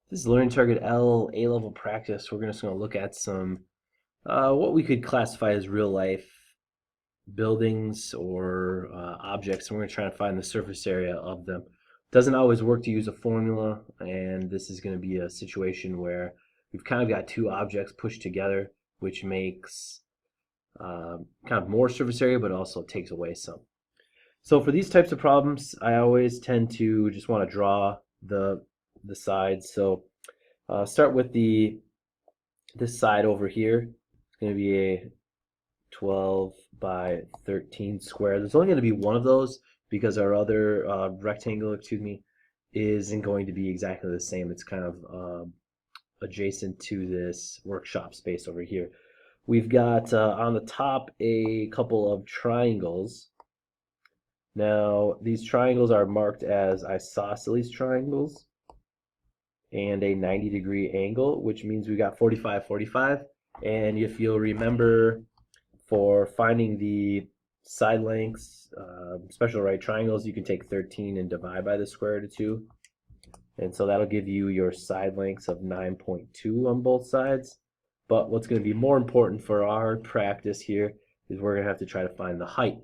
This is Learning Target L A-level practice. We're just going to look at some what we could classify as real life buildings or objects, and we're going to try to find the surface area of them. Doesn't always work to use a formula, and this is going to be a situation where we've kind of got two objects pushed together, which makes kind of more surface area, but also takes away some. So for these types of problems, I always tend to just want to draw the sides. So start with this side over here. It's going to be a 12 by 13 square. There's only going to be one of those because our other rectangle, excuse me, isn't going to be exactly the same. It's kind of adjacent to this workshop space over here. We've got on the top a couple of triangles. Now, these triangles are marked as isosceles triangles and a 90-degree angle, which means we got 45, 45. And if you'll remember, for finding the side lengths, special right triangles, you can take 13 and divide by the square root of 2. And so that'll give you your side lengths of 9.2 on both sides. But what's going to be more important for our practice here is we're going to have to try to find the height.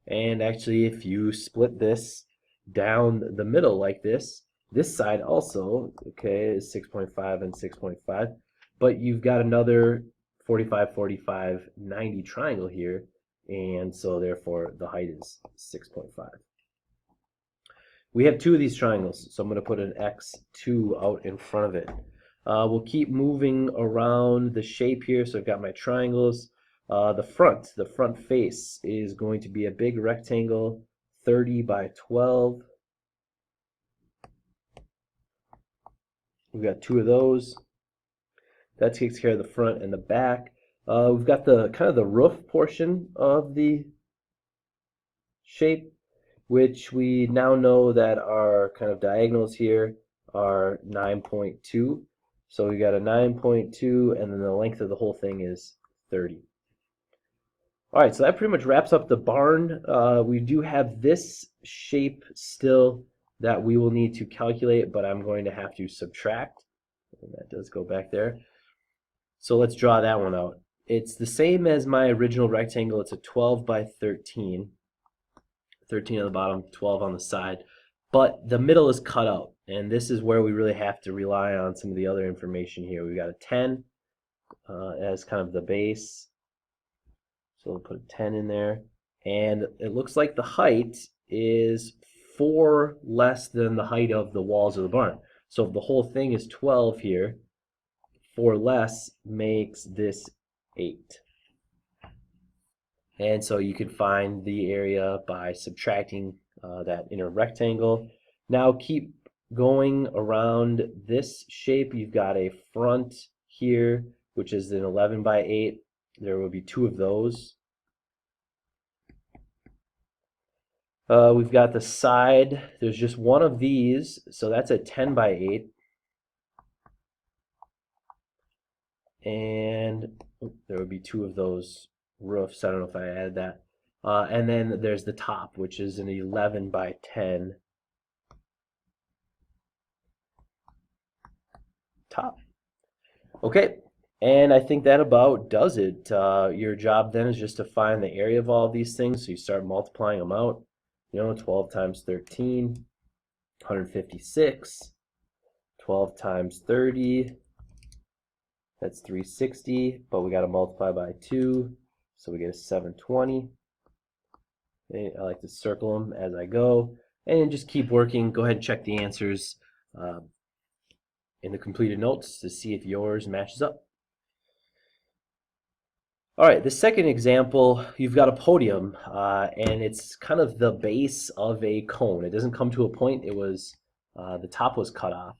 And actually, if you split this down the middle like this side also, okay, is 6.5 and 6.5, but you've got another 45, 45, 90 triangle here, and so therefore the height is 6.5. We have two of these triangles, so I'm going to put an X2 out in front of it. We'll keep moving around the shape here, so I've got my triangles. The front face is going to be a big rectangle, 30 by 12. We've got two of those. That takes care of the front and the back. We've got the kind of the roof portion of the shape, which we now know that our kind of diagonals here are 9.2. So we got a 9.2, and then the length of the whole thing is 30. All right, so that pretty much wraps up the barn. We do have this shape still that we will need to calculate, but I'm going to have to subtract. And that does go back there. So let's draw that one out. It's the same as my original rectangle. It's a 12 by 13. 13 on the bottom, 12 on the side. But the middle is cut out. And this is where we really have to rely on some of the other information here. We've got a 10 as kind of the base. So we'll put a 10 in there. And it looks like the height is 4 less than the height of the walls of the barn. So if the whole thing is 12 here, 4 less makes this 8. And so you can find the area by subtracting that inner rectangle. Now keep going around this shape. You've got a front here, which is an 11 by 8. There will be two of those. We've got the side. There's just one of these, so that's a 10 by 8. And there would be two of those roofs. I don't know if I added that. And then there's the top, which is an 11 by 10 top. Okay, and I think that about does it. Your job then is just to find the area of all of these things. So you start multiplying them out. 12 times 13, 156. 12 times 30, that's 360, but we got to multiply by 2, so we get a 720. Okay, I like to circle them as I go, and just keep working. Go ahead and check the answers in the completed notes to see if yours matches up. All right, the second example, you've got a podium, and it's kind of the base of a cone. It doesn't come to a point. It was the top was cut off,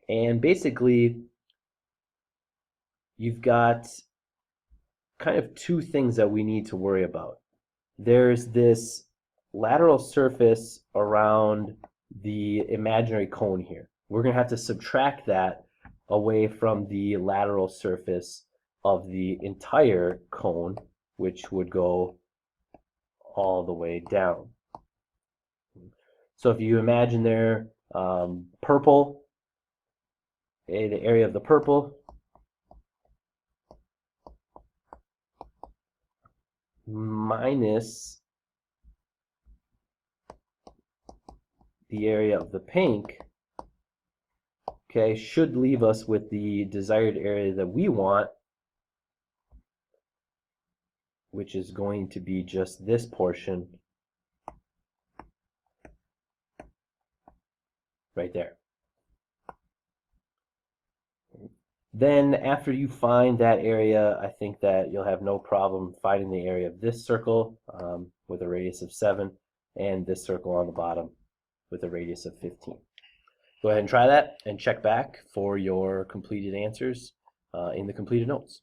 and basically you've got kind of two things that we need to worry about. There's this lateral surface around the imaginary cone here. We're going to have to subtract that away from the lateral surface of the entire cone, which would go all the way down. So if you imagine there purple Okay, the area of the purple minus the area of the pink, okay, should leave us with the desired area that we want, which is going to be just this portion right there. Then after you find that area, I think that you'll have no problem finding the area of this circle with a radius of 7 and this circle on the bottom with a radius of 15. Go ahead and try that and check back for your completed answers in the completed notes.